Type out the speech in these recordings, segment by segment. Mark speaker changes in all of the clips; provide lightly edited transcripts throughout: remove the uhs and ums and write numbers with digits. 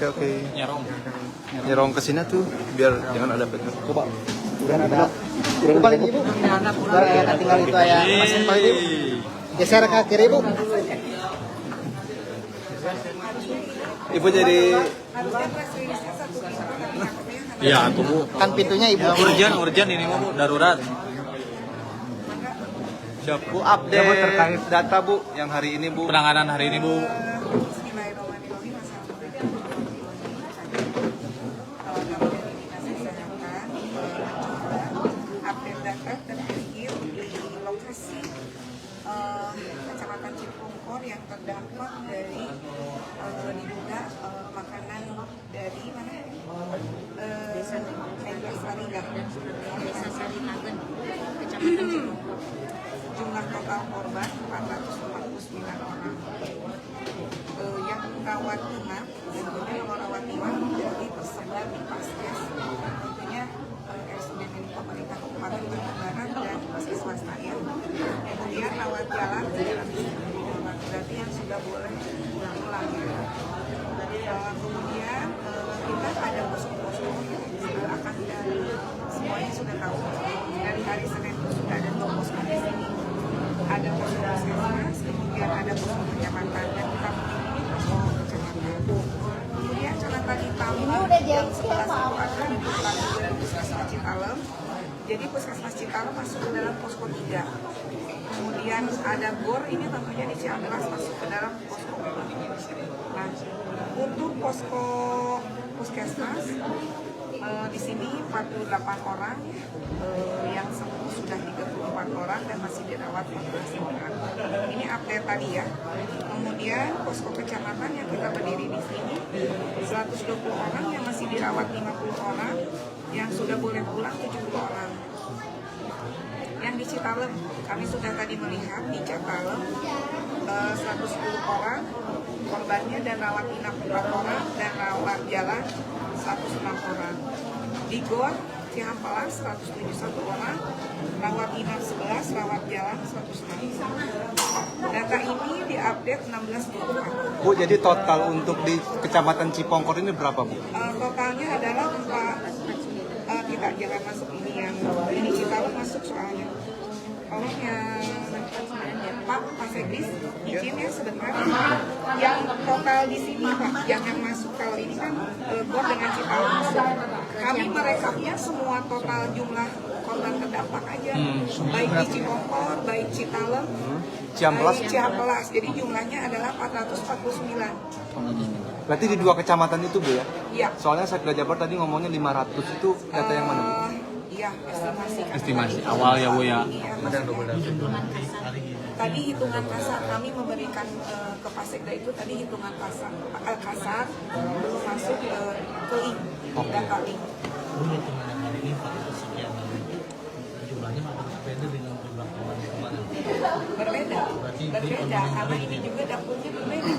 Speaker 1: Oke. Nyerong ke sini tuh biar jangan ada pegang. Coba. Udah ada. Kurang paling ibu. Udah tinggal itu ya. Mesin paling ibu. Geser ke kiri bu. Ibu jadi.
Speaker 2: Iya, tuh Bu.
Speaker 1: Kan pintunya ibu.
Speaker 2: Urgent ini Bu, darurat.
Speaker 1: Siap Bu, update terkait data Bu yang hari ini Bu.
Speaker 2: Penanganan hari ini Bu.
Speaker 3: Update data terakhir di lokasi Kecamatan Cipongkor yang terdampak dari diduga makanan dari mana? Desa Sarigan, Desa Sarinagen, Kecamatan Cipongkor. Jumlah total korban 449 orang. Yang rawat inap dan kalau rawat inap jadi tersebar di Paskes, tentunya RSUD milik pemerintah Kabupaten Bandung Barat dan Puskesmas Tayan. Kemudian rawat jalan berarti yang sudah boleh pulang. Kemudian kita ada posko-posko yang akan dari semuanya sudah tahu dari hari Senin itu sudah ada 2 posko di sini. Ada posko puskesmas, kemudian ada posko kecamatan dan kita ini posko kecamatan. Kemudian Kecamatan Hitam yang sebelah itu ada di depan Puskesmas Citalem. Jadi Puskesmas Citalem masuk ke dalam posko 3. Kemudian ada GOR ini tentunya di Ciamplas masuk ke dalam posko 4. Nah, untuk posko puskesmas di sini 48 orang, yang sembuh sudah 34 orang dan masih dirawat 14 orang. Ini update tadi ya. Kemudian posko kecamatan yang kita berdiri di sini 120 orang, yang masih dirawat 50 orang, yang sudah boleh pulang 70 orang. Yang di Citalem kami sudah tadi melihat di Citalem 110 orang korbannya dan rawat inap 4 orang dan rawat jalan 106 orang. Di GOR Cihampelas 171 orang, rawat inap 11, rawat jalan 106. Data ini diupdate 16/24.
Speaker 1: Bu, jadi total untuk di Kecamatan Cipongkor ini berapa Bu?
Speaker 3: Totalnya adalah 4, kita jalan masuk ini yang ini Citalem masuk soalnya. Tolong Pak Sekdis izin ya sebentar. Yang total di sini Pak, yang masuk kalau ini kan GOR dengan Citalem masuk. Kami merekapnya semua total jumlah korban terdampak aja, baik di Cipongkor, baik Citalem, baik Cihampelas. Jadi jumlahnya adalah 449.
Speaker 1: Berarti di 2 kecamatan itu Bu ya?
Speaker 3: Iya.
Speaker 1: Soalnya saya ke Jabar tadi ngomongnya 500 itu data yang mana Bu?
Speaker 3: Iya,
Speaker 2: Estimasi awal ya Bu ya.
Speaker 3: Tadi hitungan kasar kami memberikan ke Pasekda itu tadi hitungan kasar belum masuk ke link data link. Berbeda karena ini juga dapurnya berbeda.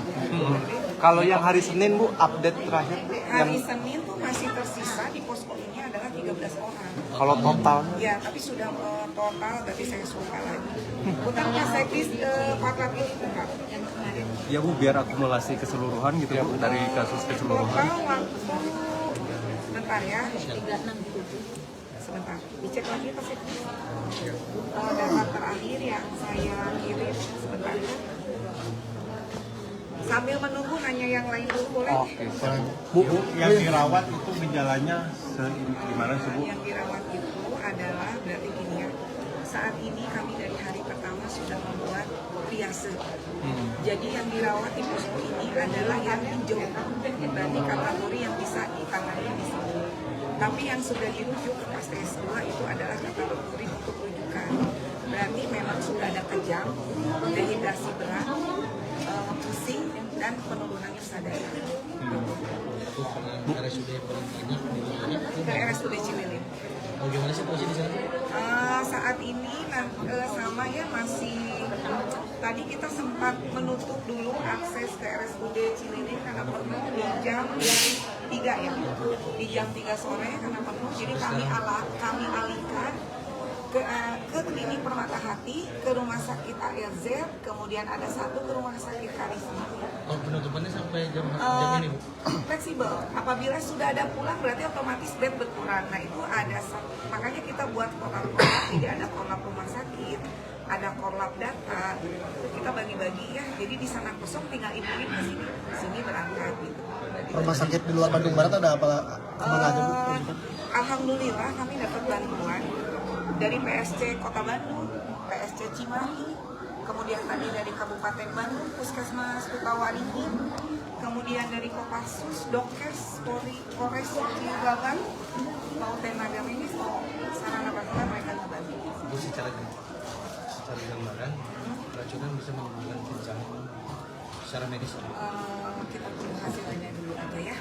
Speaker 1: Kalau yang hari Senin Bu, update terakhir
Speaker 3: Hari Senin tuh masih tersisa di posko ini adalah 13 orang.
Speaker 1: kalau totalnya?
Speaker 3: Ya, tapi sudah total berarti saya suka lagi. Utang Mas Sekdis 400 buka yang kemarin.
Speaker 1: Ya Bu, biar akumulasi keseluruhan gitu ya Bu, dari kasus keseluruhan.
Speaker 3: Total waktu sebentar ya. 36. Sebentar, dicek lagi Pak Sekdis. Data terakhir yang saya kirim sebentar ya. Sambil menunggu nanya yang lain dulu boleh?
Speaker 1: Oke.
Speaker 4: Bu, yang dirawat itu gejalanya gimana sih Bu?
Speaker 3: Yang dirawat itu adalah berarti gini ya. Saat ini kami dari hari pertama sudah membuat triase. Jadi yang dirawat di posko ini adalah yang hijau, berarti kategori yang bisa ditangani di sini. Tapi yang sudah dirujuk ke Paskes 2 itu adalah kategori untuk rujukan. Berarti memang sudah ada kejang, dehidrasi berat, pusing, dan penurunannya sadar. Ke RSUD Cililin.
Speaker 4: Bagaimana sih posisi di sana?
Speaker 3: Saat ini sama ya masih tadi kita sempat menutup dulu akses ke RSUD Cililin karena penuh di jam 3 ya, di jam 3 sore karena penuh. Jadi kami alihkan ke klinik Permata Hati, ke rumah sakit ARZ, kemudian ada satu ke rumah sakit Karisma.
Speaker 2: Oh, penutupannya sampai jam ini, Bu?
Speaker 3: Fleksibel. Apabila sudah ada pulang berarti otomatis bed berkurang. Nah itu ada, makanya kita buat korlap-korlap, tidak ada korlap rumah sakit, ada korlap data, itu kita bagi-bagi ya. Jadi di sana kosong tinggal ibu-ibu ke sini berangkat gitu.
Speaker 5: Rumah sakit di luar Bandung Barat ada apa kemana aja, Bu?
Speaker 3: Alhamdulillah kami dapat bantuan dari PSC Kota Bandung, PSC Cimahi, kemudian tadi dari Kabupaten Bandung, Puskesmas Kutawaringin, kemudian dari Kopassus, Dokes, Polres Cilegon, mau tenaga medis, mau sarana prasarana mereka ngebantu.
Speaker 2: Bu, secara gambaran, keracunan bisa menimbulkan bencana secara medis.
Speaker 3: Kita tunggu hasilnya dulu aja ya.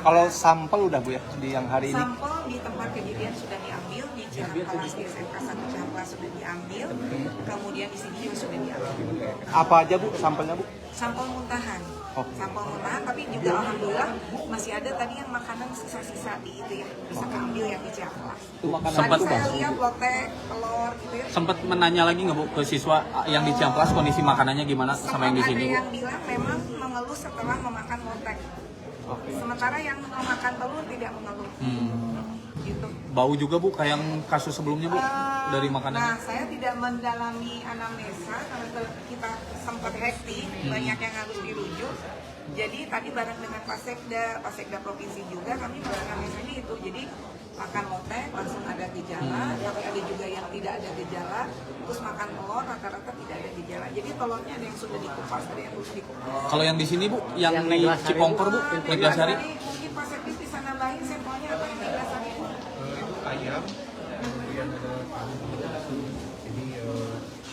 Speaker 1: Kalau sampel udah Bu ya di yang hari ini?
Speaker 3: Sampel di tempat kejadian sudah diambil, di Cihampelas di SMK 1 Cihampelas sudah diambil, kemudian di sini juga sudah diambil.
Speaker 1: Apa aja Bu sampelnya Bu?
Speaker 3: Sampel muntahan,
Speaker 1: Oh.
Speaker 3: sampel muntahan, tapi juga alhamdulillah masih ada tadi yang makanan sisa-sisa di itu ya, bisa keambil yang di Cihampelas.
Speaker 2: Sempat
Speaker 3: Tadi saya lihat lotek, telur gitu ya.
Speaker 2: sempat menanya lagi nggak Bu ke siswa yang di Ciamplas kondisi makanannya gimana sama yang di sini,
Speaker 3: Ada
Speaker 2: Bu?
Speaker 3: yang bilang memang mengeluh setelah memakan lotek. Sementara yang memakan telur tidak mengeluh. Gitu.
Speaker 2: Bau juga Bu kayak yang kasus sebelumnya Bu dari
Speaker 3: Nah,
Speaker 2: makanannya.
Speaker 3: saya tidak mendalami anamnesa karena kita sempat hektik, banyak yang harus dirujuk. Jadi tadi bareng dengan Pasekda Provinsi juga kami menganamnesanya itu. Jadi makan lotek langsung ada gejala, tapi ada juga yang tidak ada gejala. Terus makan telur rata-rata tidak ada gejala. Jadi telurnya ada yang sudah dikupas, ada yang belum dikupas.
Speaker 2: Kalau yang di sini Bu, yang di Cipongkor Bu, Neglasari.
Speaker 3: Mungkin Pasekda bisa nambahin sampelnya apa yang Neglasari?
Speaker 4: Itu ayam, kemudian ada tahu. Jadi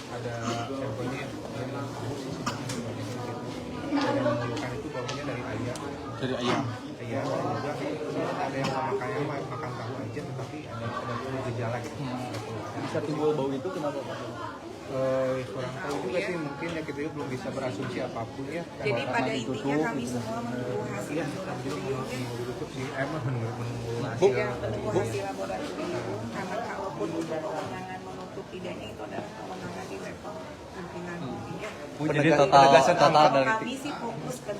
Speaker 4: ada sampelnya yang tahu sih sebenarnya banyak gitu. Yang mengeluhkan itu baunya dari ayam.
Speaker 2: Dari ayam.
Speaker 4: Ayam dan juga ada yang makan tahu aja, tetapi ada gejala gitu.
Speaker 1: Bisa timbul bau itu kenapa Pak?
Speaker 4: Kurang tahu juga sih, mungkin ya kita belum bisa berasumsi apapun ya.
Speaker 3: Jadi pada intinya kami semua menunggu hasil
Speaker 4: Iya,
Speaker 3: laboratorium.
Speaker 4: ditutup sih, menunggu
Speaker 3: Bu,
Speaker 4: hasil.
Speaker 3: menunggu hasil laboratorium karena kalaupun untuk kewenangan menutup tidaknya itu adalah kewenangan di level pimpinan ya.
Speaker 2: Jadi total
Speaker 3: Kami sih fokus ke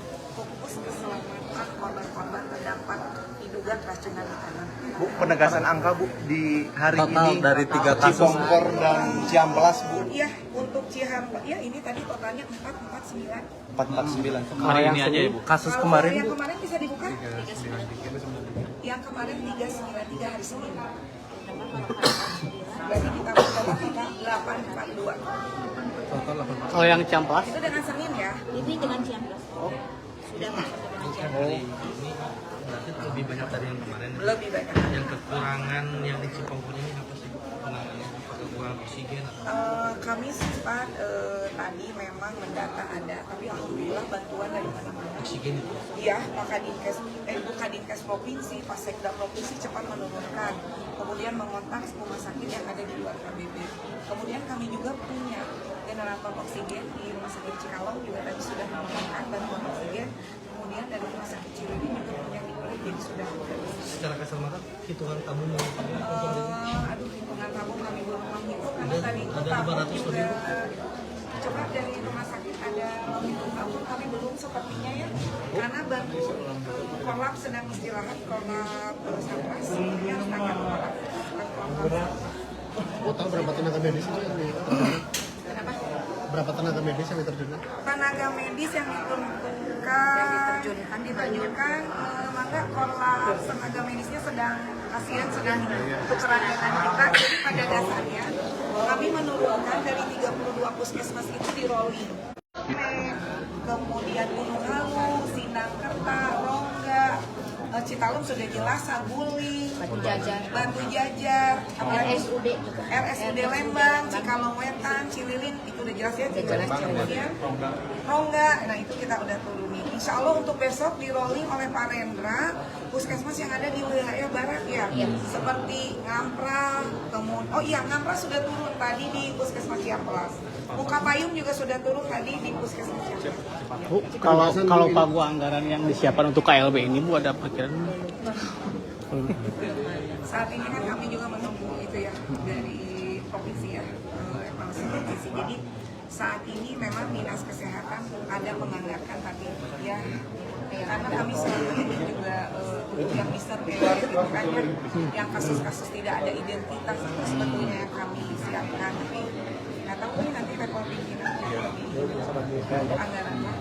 Speaker 3: keselamatan korban-korban terdampak diduga keracunan makanan.
Speaker 1: Bu, penegasan angka Bu di hari
Speaker 2: Total
Speaker 1: ini
Speaker 2: dari 3 kasus.
Speaker 1: Cipongkor dan Ciamplas Bu
Speaker 3: Iya, untuk Cihampelas, ya ini tadi totalnya 449.
Speaker 1: 449.
Speaker 2: Hari ini aja ya Bu.
Speaker 1: Kasus
Speaker 3: Kalau
Speaker 1: kemarin
Speaker 3: yang
Speaker 1: Bu.
Speaker 3: kemarin bisa dibuka? Yang kemarin 393 hari Senin. Jadi kita mencoba kita 842.
Speaker 5: Kalau yang Ciamplas?
Speaker 3: Itu dengan Senin ya.
Speaker 6: Ini dengan Ciamplas. Sudah masuk dengan Ciamplas.
Speaker 7: Berarti lebih banyak dari yang kemarin.
Speaker 3: Lebih banyak.
Speaker 7: Yang kekurangan yang di Cipongkor ini apa sih? Penanganannya kekurangan oksigen atau
Speaker 3: Kami sempat tadi memang mendata ada, tapi alhamdulillah bantuan dari mana-mana.
Speaker 7: oksigen itu?
Speaker 3: Iya, maka Dinkes Provinsi, Pasekda Provinsi cepat menurunkan. Kemudian mengontak rumah sakit yang ada di luar KBP. Kemudian kami juga punya generator oksigen di Rumah Sakit Cikalong juga tadi sudah menurunkan bantuan oksigen. Kemudian dari Rumah Sakit Ciledug juga punya di Kulit, jadi sudah.
Speaker 7: Secara kasar mata hitungan tabung
Speaker 3: Aduh, hitungan tabung kami belum menghitung karena tadi itu
Speaker 7: ada
Speaker 3: tabung
Speaker 7: 200
Speaker 3: juga.
Speaker 7: ribu.
Speaker 3: Coba dari rumah sakit ada menghitung tabung, kami belum sepertinya ya, karena baru korlap sedang istirahat, korlap Satgas, kemudian sedangkan korlap.
Speaker 5: Total berapa tenaga medis itu yang diterjunkan?
Speaker 3: Kenapa?
Speaker 5: Berapa tenaga medis yang diterjunkan?
Speaker 3: Tenaga medis yang ditunjukkan, maka korlap tenaga medisnya sedang kasihan sedang tukeran dengan kita. Jadi pada dasarnya kami menurunkan dari 32 puskesmas itu di rolling. Kemudian Gunung Halu, Sinangkerta, Rongga, Citalong sudah jelas, Saguling, Batu Jajar,
Speaker 6: RSUD juga.
Speaker 3: RSUD Lembang, Cikalong Wetan, Cililin, itu udah jelas ya. Kemudian Rongga, nah itu kita udah turuni. Insya Allah untuk besok di rolling oleh Pak Rendra, puskesmas yang ada di wilayah barat ya, seperti Ngampra, kemudian Ngampra sudah turun tadi di puskesmas Ciamplas. Muka Payung juga sudah turun tadi di puskesmas Ciamplas.
Speaker 8: Bu, kalau pagu anggaran yang disiapkan untuk KLB ini Bu ada pikiran?
Speaker 3: Saat ini kan kami juga menunggu itu ya dari provinsi ya, evaluasi provinsi. Jadi saat ini memang dinas kesehatan ada menganggarkan tapi ya karena kami selalu ini juga untuk yang Mister Pelet gitu kan ya, yang kasus-kasus tidak ada identitas itu sebetulnya yang kami siapkan, tapi nggak tahu nih nanti level pimpinan anggarannya.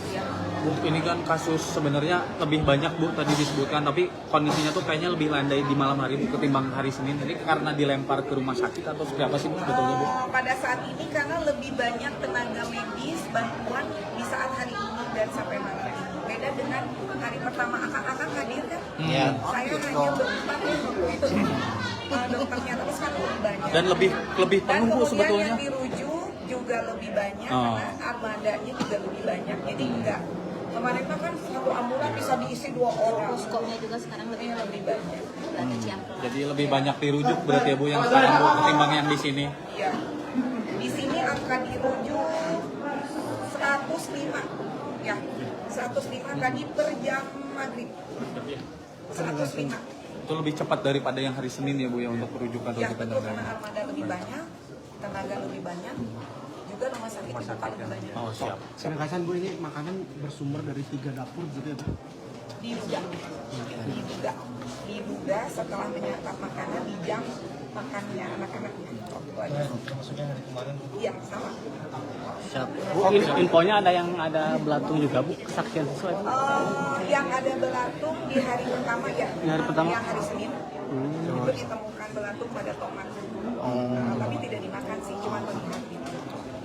Speaker 3: Ya.
Speaker 2: Bu, ini kan kasus sebenarnya lebih banyak Bu tadi disebutkan, tapi kondisinya tuh kayaknya lebih landai di malam hari Bu ketimbang hari Senin. Ini karena dilempar ke rumah sakit atau seperti apa sih Bu sebetulnya Bu?
Speaker 3: Pada saat ini karena lebih banyak tenaga medis bantuan di saat hari ini dan sampai malam ini. Beda dengan hari pertama akang hadir kan?
Speaker 2: Iya.
Speaker 3: Saya hanya berempat ya waktu itu dokternya, tapi sekarang lebih banyak.
Speaker 2: Dan lebih
Speaker 3: Dan
Speaker 2: penuh Bu
Speaker 3: kemudian
Speaker 2: sebetulnya.
Speaker 3: yang dirujuk juga lebih banyak karena armadanya juga lebih banyak. Jadi enggak kemarin kan satu ambulan bisa diisi 2 orang.
Speaker 6: Poskonya juga sekarang lebih
Speaker 3: banyak.
Speaker 6: Di Ciamplas.
Speaker 2: Jadi lebih banyak dirujuk berarti ya Bu yang sekarang Bu ketimbang yang di sini.
Speaker 3: Iya. Di sini angka dirujuk 105. Ya. 105 tadi per jam maghrib. 105.
Speaker 2: Itu lebih cepat daripada yang hari Senin ya Bu ya untuk rujukan
Speaker 3: Ya
Speaker 2: rujukan
Speaker 3: betul, karena armada lebih banyak, tenaga lebih banyak, juga rumah sakit juga lebih banyak.
Speaker 2: Oh siap.
Speaker 5: Sedangkan Bu ini makanan bersumber dari 3 dapur gitu ya Bu?
Speaker 3: Diduga setelah menyantap makanan di jam makannya anak-anaknya. Itu aja.
Speaker 5: Maksudnya hari kemarin
Speaker 3: Iya sama.
Speaker 8: Bu, infonya ada belatung juga Bu, kesaksian sesuai Bu.
Speaker 3: Yang ada belatung di hari pertama ya.
Speaker 8: Di hari pertama?
Speaker 3: Yang hari Senin. Itu ditemukan belatung pada tomat. Tapi tidak dimakan sih, cuma melihat gitu.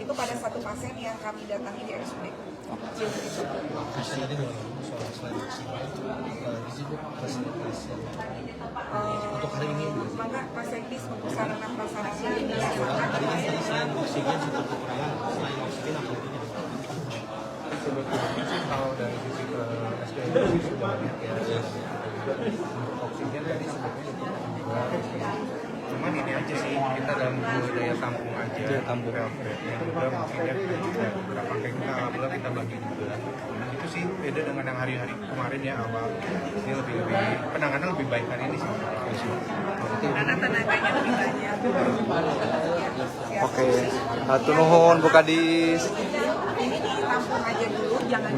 Speaker 3: Itu pada satu pasien yang kami datangi di RSUD.
Speaker 5: tadi soal selain maksimal gizi Bu fasilitas untuk hari ini
Speaker 3: Maka fasilitatif untuk sarana prasarana ini
Speaker 5: selain oksigen seperti kekurangan selain oksigen apa lagi?
Speaker 4: Sebetulnya sih kalau dari sisi SDM sudah banyak ya, oksigen tadi sebetulnya juga. Cuman ini aja sih, kita dalam daya tampung aja, tampung yang juga mungkin ya ada beberapa kayak kita alhamdulillah kita bagi juga. Itu sih beda dengan yang hari-hari kemarin ya awal. Ini lebih penanganan lebih baik hari ini sih.
Speaker 3: karena tenaganya lebih banyak.
Speaker 1: Oke. Hatur nuhun Bu Kadis.
Speaker 3: Ini ditampung aja dulu, jangan